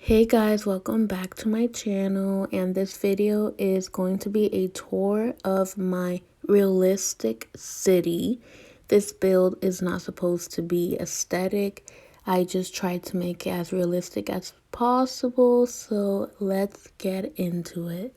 Hey guys, welcome back to my channel, and this video is going to be a tour of my realistic city. This build is not supposed to be aesthetic. I just tried to make it as realistic as possible, so let's get into it.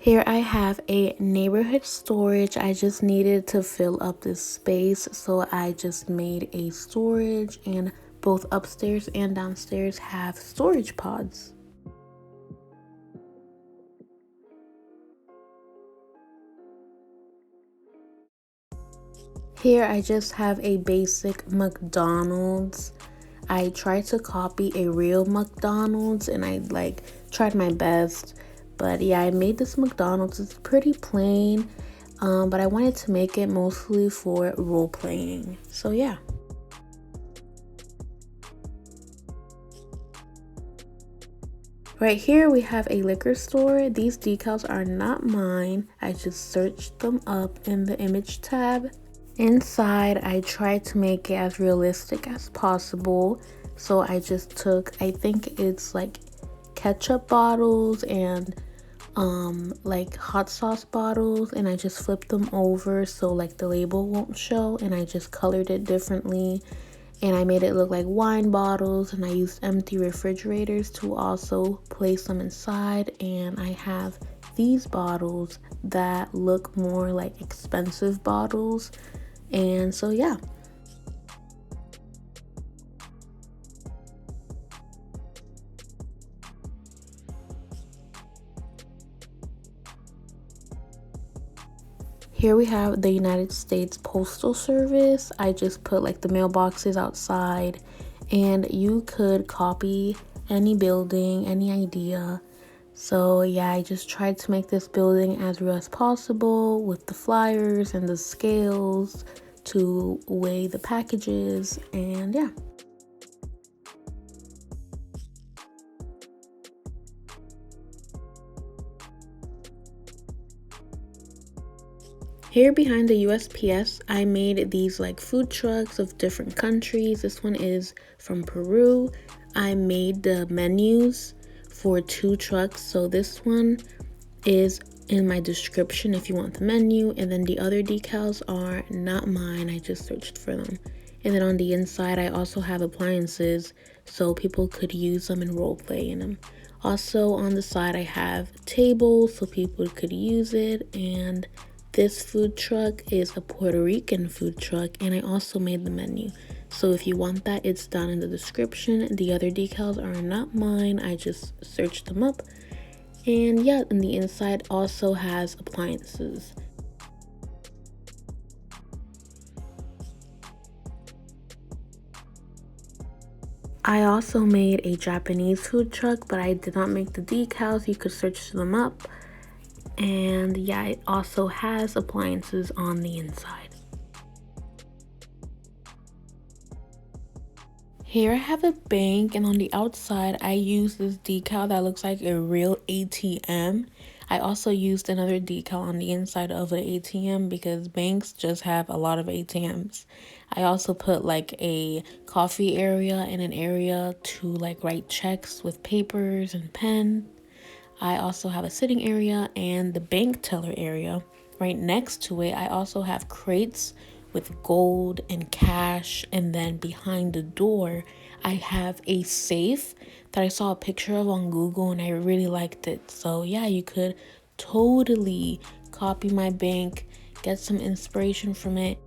Here I have a neighborhood storage. I just needed to fill up this space, so I just made a storage, and both upstairs and downstairs have storage pods. Here I just have a basic McDonald's. I tried to copy a real McDonald's and I tried my best. But yeah, I made this McDonald's. It's pretty plain, but I wanted to make it mostly for role playing. So yeah. Right here we have a liquor store. These decals are not mine. I just searched them up in the image tab. Inside, I tried to make it as realistic as possible. So I just took, I think it's like ketchup bottles and like hot sauce bottles, and I just flipped them over so like the label won't show, and I just colored it differently, and I made it look like wine bottles, and I used empty refrigerators to also place them inside. And I have these bottles that look more like expensive bottles. And so yeah. Here we have the United States Postal Service. I just put like the mailboxes outside, and you could copy any building, any idea. So yeah, I just tried to make this building as real as possible with the flyers and the scales to weigh the packages, and yeah. Here behind the USPS, I made these like food trucks of different countries. This one is from Peru. I made the menus for 2 trucks. So this one is in my description if you want the menu, and then the other decals are not mine. I just searched for them. And then on the inside, I also have appliances so people could use them and role play in them. Also on the side, I have tables so people could use it, and this food truck is a Puerto Rican food truck, and I also made the menu. So if you want that, it's down in the description. The other decals are not mine. I just searched them up. And yeah, and the inside also has appliances. I also made a Japanese food truck, but I did not make the decals. You could search them up. And yeah, it also has appliances on the inside. Here I have a bank, and on the outside I used this decal that looks like a real ATM. I also used another decal on the inside of an ATM because banks just have a lot of ATMs. I also put like a coffee area and an area to like write checks with papers and pen. I also have a sitting area and the bank teller area. Right next to it, I also have crates with gold and cash, and then behind the door, I have a safe that I saw a picture of on Google and I really liked it. So yeah, you could totally copy my bank, get some inspiration from it.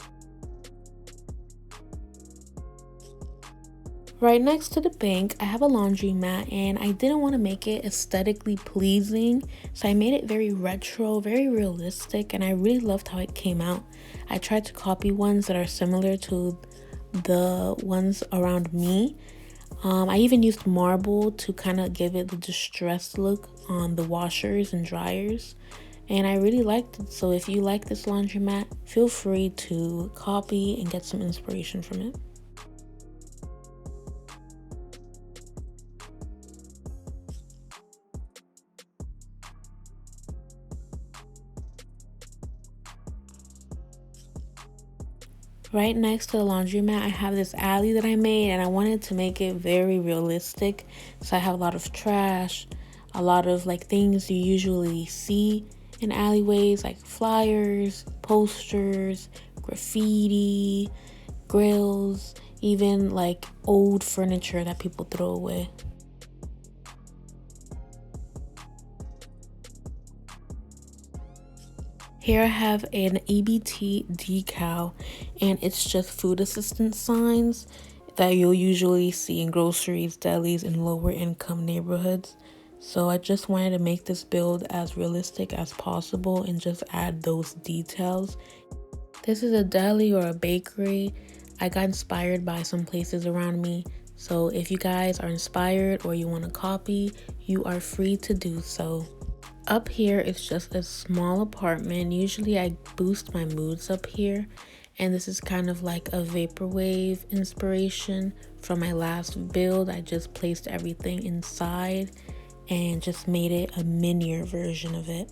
Right next to the bank, I have a laundromat, and I didn't want to make it aesthetically pleasing, so I made it very retro, very realistic, and I really loved how it came out. I tried to copy ones that are similar to the ones around me. I even used marble to kind of give it the distressed look on the washers and dryers, and I really liked it. So if you like this laundromat, feel free to copy and get some inspiration from it. Right next to the laundromat, I have this alley that I made, and I wanted to make it very realistic. So I have a lot of trash, a lot of like things you usually see in alleyways, like flyers, posters, graffiti, grills, even like old furniture that people throw away. Here I have an EBT decal, and it's just food assistance signs that you'll usually see in groceries, delis, and lower income neighborhoods. So I just wanted to make this build as realistic as possible and just add those details. This is a deli or a bakery. I got inspired by some places around me. So if you guys are inspired or you want to copy, you are free to do so. Up here, it's just a small apartment. Usually I boost my moods up here, and this is kind of like a vaporwave inspiration from my last build. I just placed everything inside and just made it a minier version of it.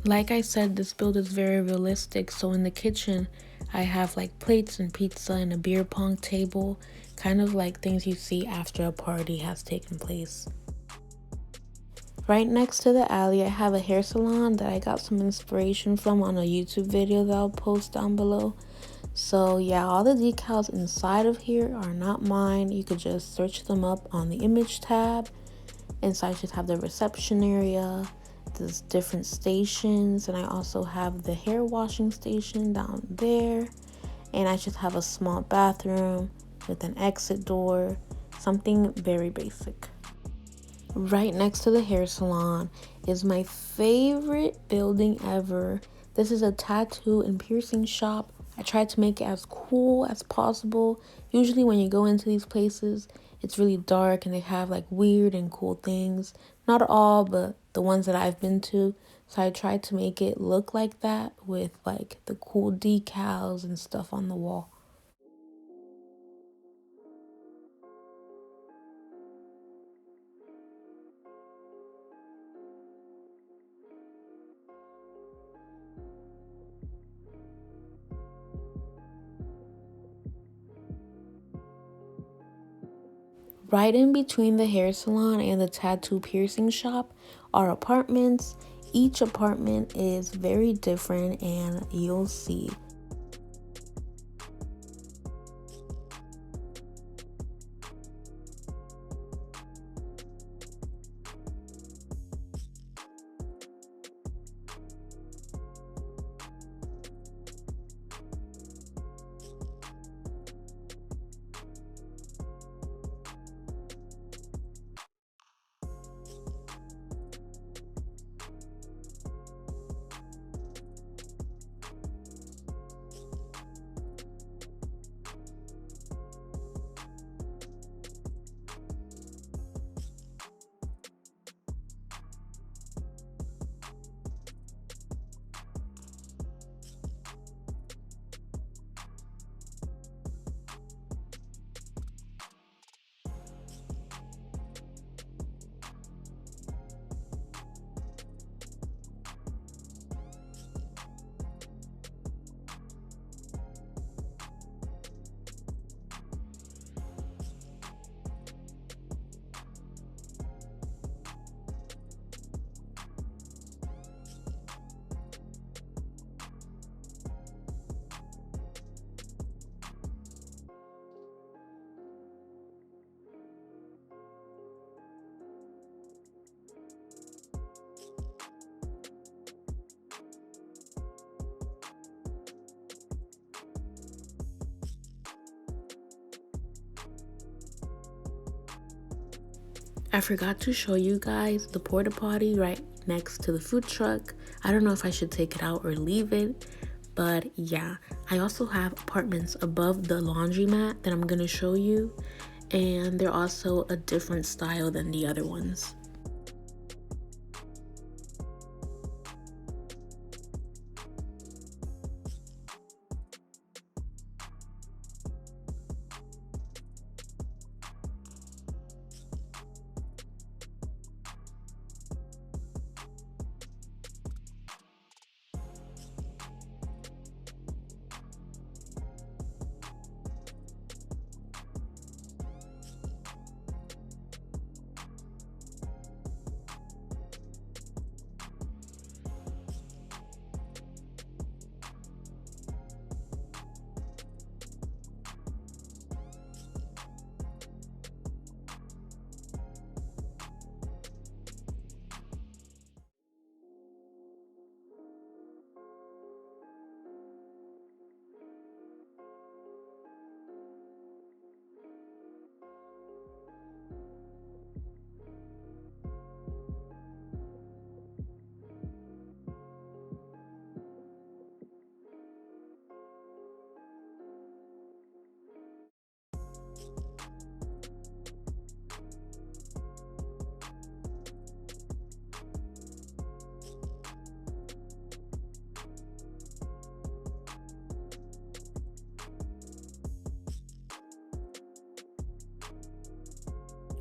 Like I said, this build is very realistic, so in the kitchen I have like plates and pizza and a beer pong table, kind of like things you see after a party has taken place. Right next to the alley, I have a hair salon that I got some inspiration from on a YouTube video that I'll post down below. So yeah, all the decals inside of here are not mine. You could just search them up on the image tab. Inside just have the reception area, there's different stations, and I also have the hair washing station down there. And I just have a small bathroom with an exit door, something very basic. Right next to the hair salon is my favorite building ever. This is a tattoo and piercing shop. I tried to make it as cool as possible. Usually when you go into these places, it's really dark and they have like weird and cool things. Not all, but the ones that I've been to. So I tried to make it look like that with like the cool decals and stuff on the wall. Right in between the hair salon and the tattoo piercing shop are apartments. Each apartment is very different, and you'll see. I forgot to show you guys the porta potty right next to the food truck. I don't know if I should take it out or leave it, but yeah. I also have apartments above the laundromat that I'm gonna show you, and they're also a different style than the other ones.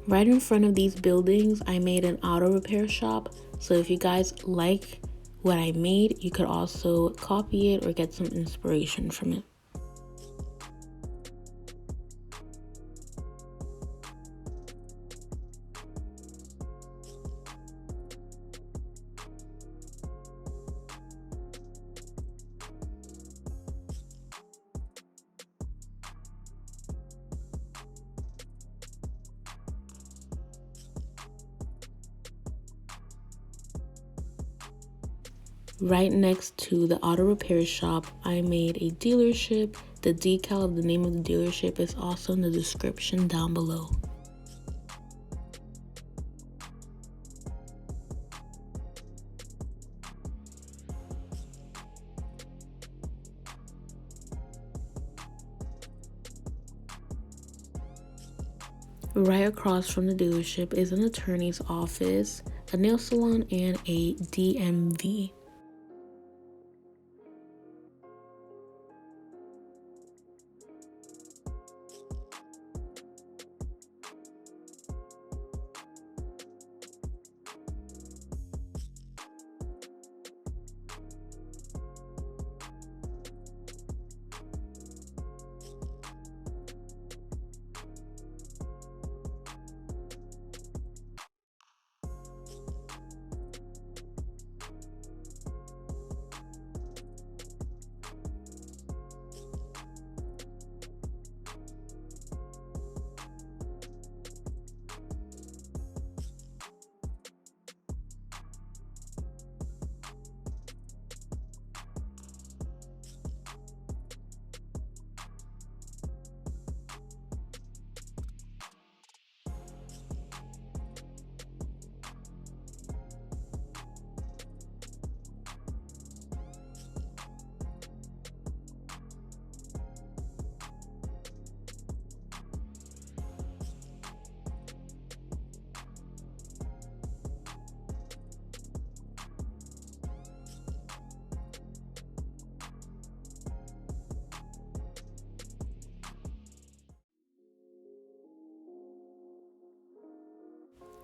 Right in front of these buildings, I made an auto repair shop. So if you guys like what I made, you could also copy it or get some inspiration from it. Right next to the auto repair shop, I made a dealership. The decal of the name of the dealership is also in the description down below. Right across from the dealership is an attorney's office, a nail salon, and a DMV.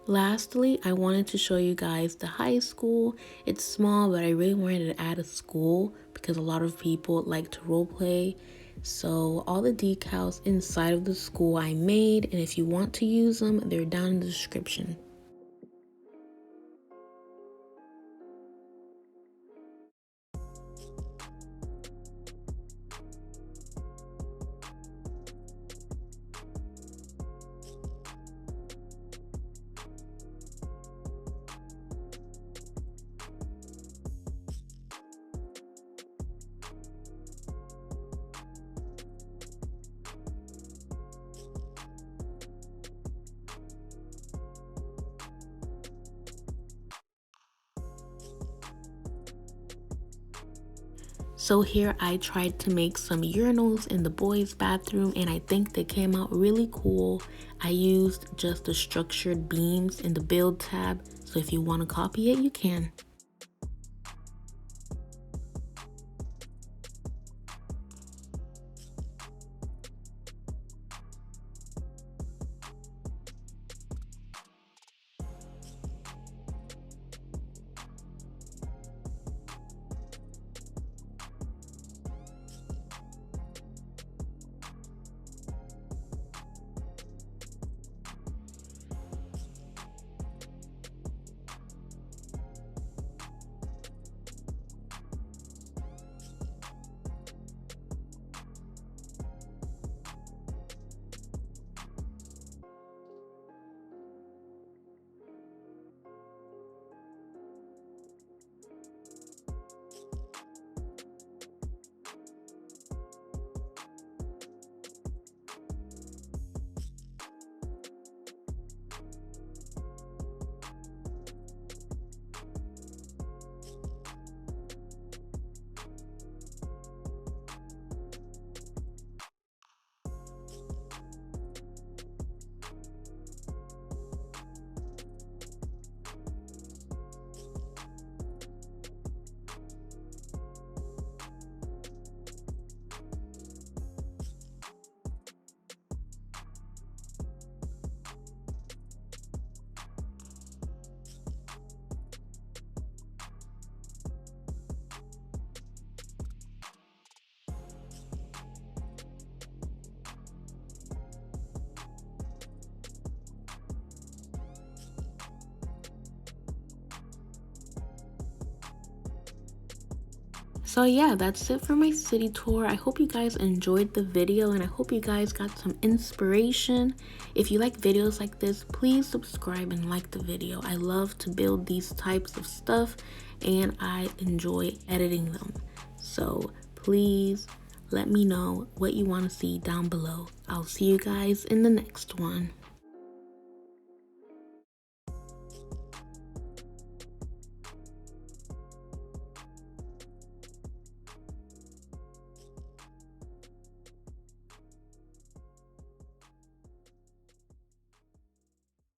Lastly, I wanted to show you guys the high school. It's small, but I really wanted to add a school because a lot of people like to role play. So all the decals inside of the school I made, and if you want to use them, they're down in the description. So here I tried to make some urinals in the boys' bathroom, and I think they came out really cool. I used just the structured beams in the build tab, so if you want to copy it, you can. So yeah, that's it for my city tour. I hope you guys enjoyed the video and I hope you guys got some inspiration. If you like videos like this, please subscribe and like the video. I love to build these types of stuff and I enjoy editing them. So please let me know what you want to see down below. I'll see you guys in the next one.